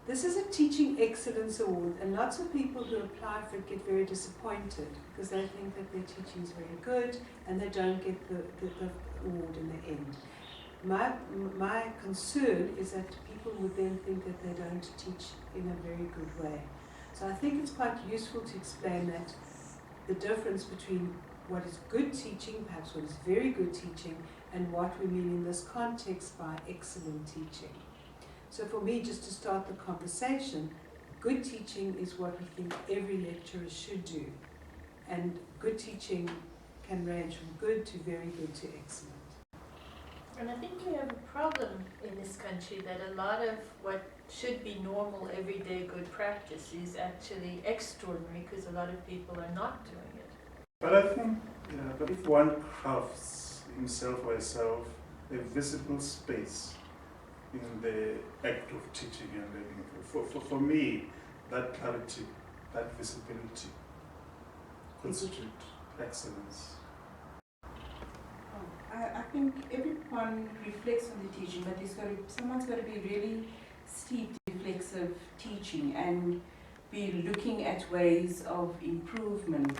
This is a Teaching Excellence Award, and lots of people who apply for it get very disappointed because they think that their teaching is very good and they don't get the award in the end. My concern is that people would then think that they don't teach in a very good way. So I think it's quite useful to explain that the difference between what is good teaching, perhaps what is very good teaching, and what we mean in this context by excellent teaching. So for me, just to start the conversation, good teaching is what we think every lecturer should do. And good teaching can range from good to very good to excellent. And I think we have a problem in this country that a lot of what should be normal, everyday good practice is actually extraordinary because a lot of people are not doing it. But I think, but if one crafts himself or herself a visible space in the act of teaching and learning, for me, that clarity, that visibility constitute excellence. I think everyone reflects on the teaching, but someone's got to be really steeped in reflexive teaching and be looking at ways of improvement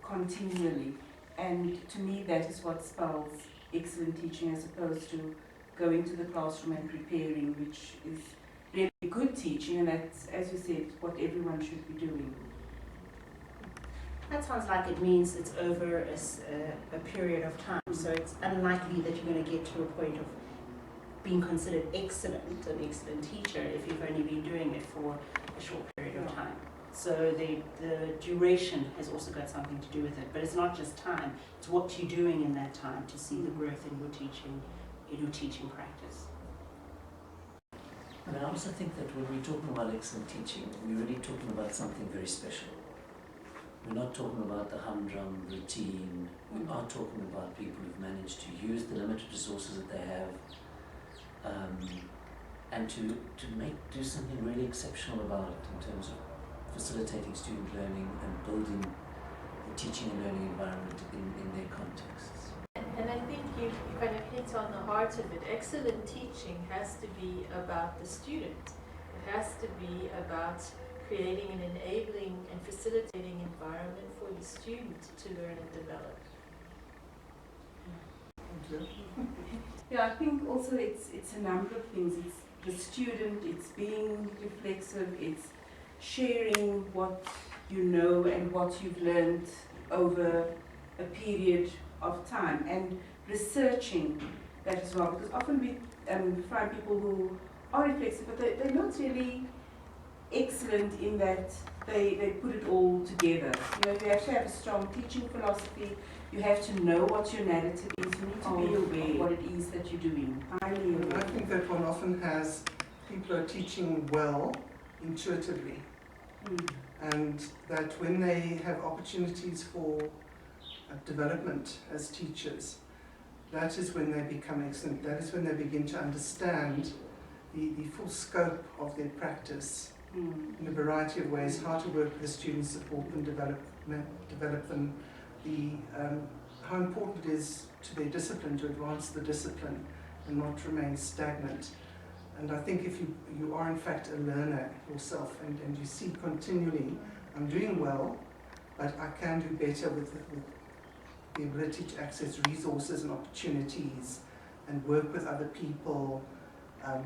continually. And to me, that is what spells excellent teaching, as opposed to going to the classroom and preparing, which is really good teaching, and that's, as you said, what everyone should be doing. That sounds like it means it's over a period of time, so it's unlikely that you're going to get to a point of being considered excellent, an excellent teacher, if you've only been doing it for a short period of time. So the duration has also got something to do with it, but it's not just time, it's what you're doing in that time to see the growth in your teaching practice. I mean, I also think that when we're talking about excellent teaching, we're really talking about something very special. We're not talking about the humdrum routine. We are talking about people who've managed to use the limited resources that they have, and to do something really exceptional about it in terms of facilitating student learning and building the teaching and learning environment in their contexts. And I think you kind of hit on the heart of it. Excellent teaching has to be about the student. It has to be about creating an enabling and facilitating environment for the student to learn and develop. Yeah, I think also it's a number of things. It's the student, it's being reflexive, it's sharing what you know and what you've learned over a period of time, and researching that as well, because often we find people who are reflexive, but they're not really excellent in that they put it all together. You know, you have to have a strong teaching philosophy, you have to know what your narrative is, you need to be aware of what it is that you're doing. I think that one often has people who are teaching well intuitively, and that when they have opportunities for development as teachers, that is when they become excellent. That is when they begin to understand the full scope of their practice in a variety of ways, how to work with the students, support them, develop them, how important it is to their discipline to advance the discipline and not remain stagnant. And I think if you are in fact a learner yourself and you see continually, I'm doing well, but I can do better with the ability to access resources and opportunities and work with other people,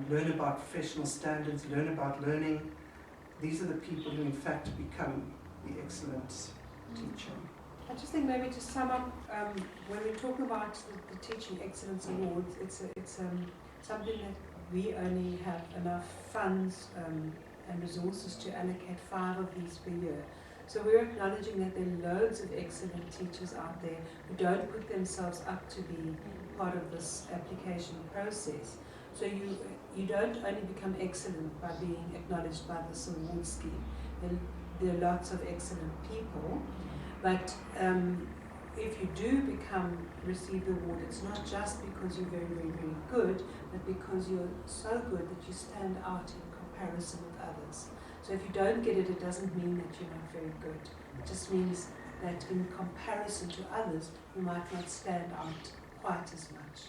learn about professional standards, learn about learning. These are the people who in fact become the excellent teacher. I just think maybe to sum up, when we're talking about the Teaching Excellence Awards, it's something that we only have enough funds and resources to allocate 5 of these per year. So we're acknowledging that there are loads of excellent teachers out there who don't put themselves up to be part of this application process. So you don't only become excellent by being acknowledged by this award scheme. There are lots of excellent people, but if you do receive the award, it's not just because you're very, very, very good, but because you're so good that you stand out in comparison with others. So if you don't get it, it doesn't mean that you're not very good. It just means that in comparison to others, you might not stand out quite as much.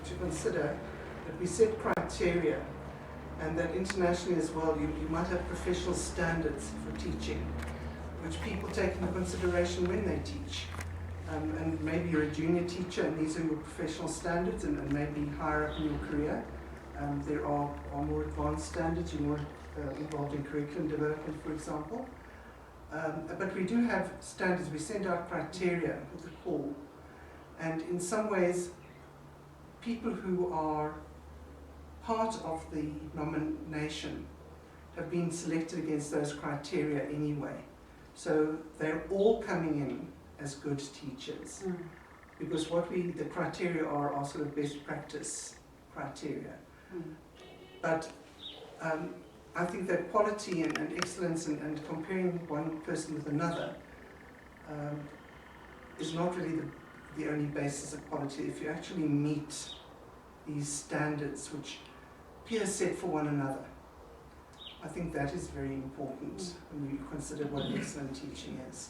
To consider that we set criteria and that internationally as well, you might have professional standards for teaching, which people take into consideration when they teach. And maybe you're a junior teacher and these are your professional standards, and maybe higher up in your career. There are more advanced standards, you're more involved in curriculum development, for example. But we do have standards, we send out criteria with a call. And in some ways, people who are part of the nomination have been selected against those criteria anyway. So they're all coming in as good teachers. Because the criteria are sort of best practice criteria. But I think that quality and excellence and comparing one person with another is not really the only basis of quality. If you actually meet these standards which peers set for one another, I think that is very important when you consider what excellent teaching is.